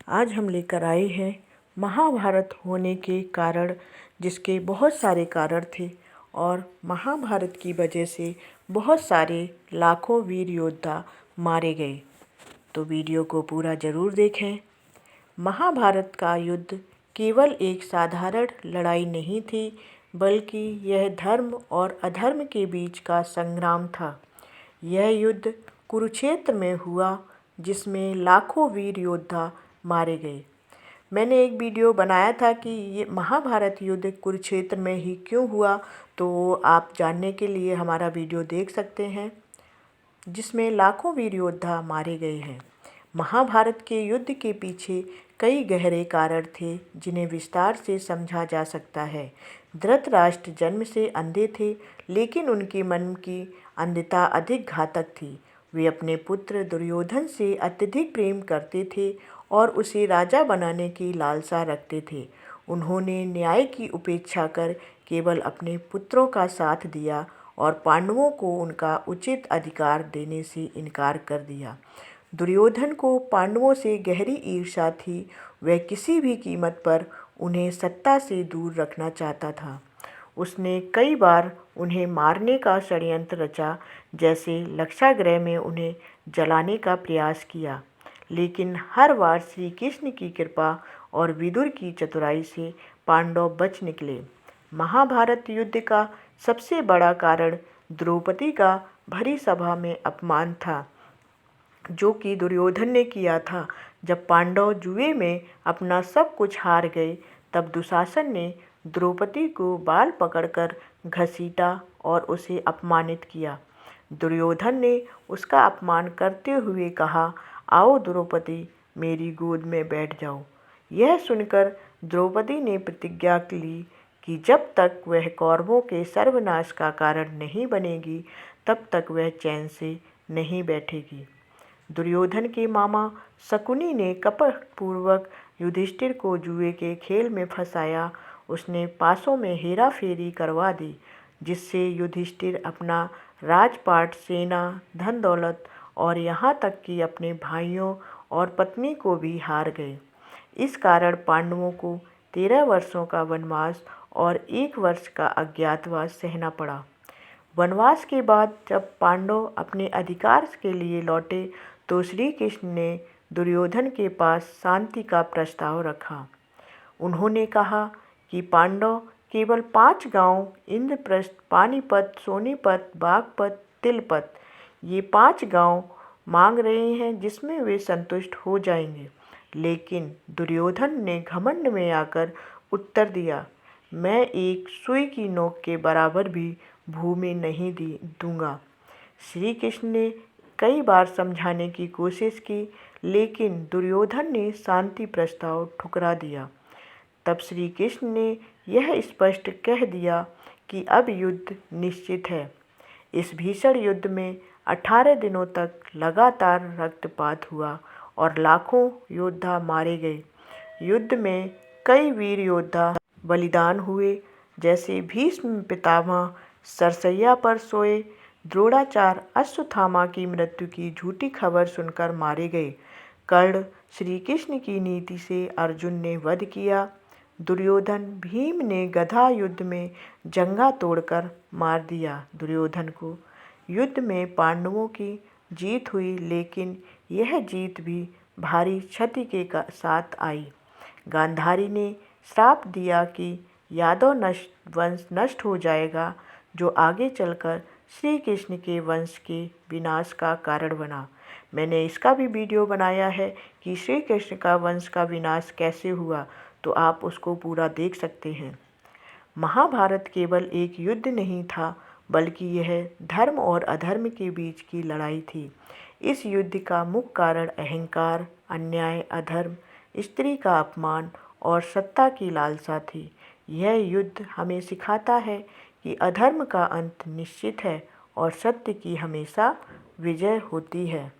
आज हम लेकर आए हैं महाभारत होने के कारण, जिसके बहुत सारे कारण थे और महाभारत की वजह से बहुत सारे लाखों वीर योद्धा मारे गए। तो वीडियो को पूरा ज़रूर देखें। महाभारत का युद्ध केवल एक साधारण लड़ाई नहीं थी, बल्कि यह धर्म और अधर्म के बीच का संग्राम था। यह युद्ध कुरुक्षेत्र में हुआ, जिसमें लाखों वीर योद्धा मारे गए। मैंने एक वीडियो बनाया था कि ये महाभारत युद्ध कुरुक्षेत्र में ही क्यों हुआ, तो आप जानने के लिए हमारा वीडियो देख सकते हैं, जिसमें लाखों वीर योद्धा मारे गए हैं। महाभारत के युद्ध के पीछे कई गहरे कारण थे, जिन्हें विस्तार से समझा जा सकता है। धृतराष्ट्र जन्म से अंधे थे, लेकिन उनके मन की अंधता अधिक घातक थी। वे अपने पुत्र दुर्योधन से अत्यधिक प्रेम करते थे और उसे राजा बनाने की लालसा रखते थे। उन्होंने न्याय की उपेक्षा कर केवल अपने पुत्रों का साथ दिया और पांडवों को उनका उचित अधिकार देने से इनकार कर दिया। दुर्योधन को पांडवों से गहरी ईर्ष्या थी। वह किसी भी कीमत पर उन्हें सत्ता से दूर रखना चाहता था। उसने कई बार उन्हें मारने का षड्यंत्र रचा, जैसे लक्षागृह में उन्हें जलाने का प्रयास किया, लेकिन हर बार श्री कृष्ण की कृपा और विदुर की चतुराई से पांडव बच निकले। महाभारत युद्ध का सबसे बड़ा कारण द्रौपदी का भरी सभा में अपमान था, जो कि दुर्योधन ने किया था। जब पांडव जुए में अपना सब कुछ हार गए, तब दुशासन ने द्रौपदी को बाल पकड़कर घसीटा और उसे अपमानित किया। दुर्योधन ने उसका अपमान करते हुए कहा, आओ द्रौपदी, मेरी गोद में बैठ जाओ। यह सुनकर द्रौपदी ने प्रतिज्ञा ली कि जब तक वह कौरवों के सर्वनाश का कारण नहीं बनेगी, तब तक वह चैन से नहीं बैठेगी। दुर्योधन के मामा शकुनी ने कपटपूर्वक युधिष्ठिर को जुए के खेल में फंसाया। उसने पासों में हेरा फेरी करवा दी, जिससे युधिष्ठिर अपना राजपाट, सेना, धन दौलत और यहाँ तक कि अपने भाइयों और पत्नी को भी हार गए। इस कारण पांडवों को 13 वर्षों का वनवास और 1 वर्ष का अज्ञातवास सहना पड़ा। वनवास के बाद जब पांडव अपने अधिकार के लिए लौटे, तो श्री कृष्ण ने दुर्योधन के पास शांति का प्रस्ताव रखा। उन्होंने कहा कि पांडव केवल 5 गांव इंद्रप्रस्थ, पानीपत, सोनीपत, बागपत, तिलपत, ये 5 गांव मांग रहे हैं, जिसमें वे संतुष्ट हो जाएंगे। लेकिन दुर्योधन ने घमंड में आकर उत्तर दिया, मैं एक सुई की नोक के बराबर भी भूमि नहीं दूंगा। श्री कृष्ण ने कई बार समझाने की कोशिश की, लेकिन दुर्योधन ने शांति प्रस्ताव ठुकरा दिया। तब श्री कृष्ण ने यह स्पष्ट कह दिया कि अब युद्ध निश्चित है। इस भीषण युद्ध में 18 दिनों तक लगातार रक्तपात हुआ और लाखों योद्धा मारे गए। युद्ध में कई वीर योद्धा बलिदान हुए, जैसे भीष्म पितामह सरसैया पर सोए, द्रोणाचार्य अश्वत्थामा की मृत्यु की झूठी खबर सुनकर मारे गए, कर्ण श्री कृष्ण की नीति से अर्जुन ने वध किया, दुर्योधन भीम ने गदा युद्ध में जंगा तोड़कर मार दिया दुर्योधन को। युद्ध में पांडवों की जीत हुई, लेकिन यह जीत भी भारी क्षति के साथ आई। गांधारी ने श्राप दिया कि यादव वंश नष्ट हो जाएगा, जो आगे चलकर श्री कृष्ण के वंश के विनाश का कारण बना। मैंने इसका भी वीडियो बनाया है कि श्री कृष्ण का वंश का विनाश कैसे हुआ, तो आप उसको पूरा देख सकते हैं। महाभारत केवल एक युद्ध नहीं था, बल्कि यह धर्म और अधर्म के बीच की लड़ाई थी। इस युद्ध का मुख्य कारण अहंकार, अन्याय, अधर्म, स्त्री का अपमान और सत्ता की लालसा थी। यह युद्ध हमें सिखाता है कि अधर्म का अंत निश्चित है और सत्य की हमेशा विजय होती है।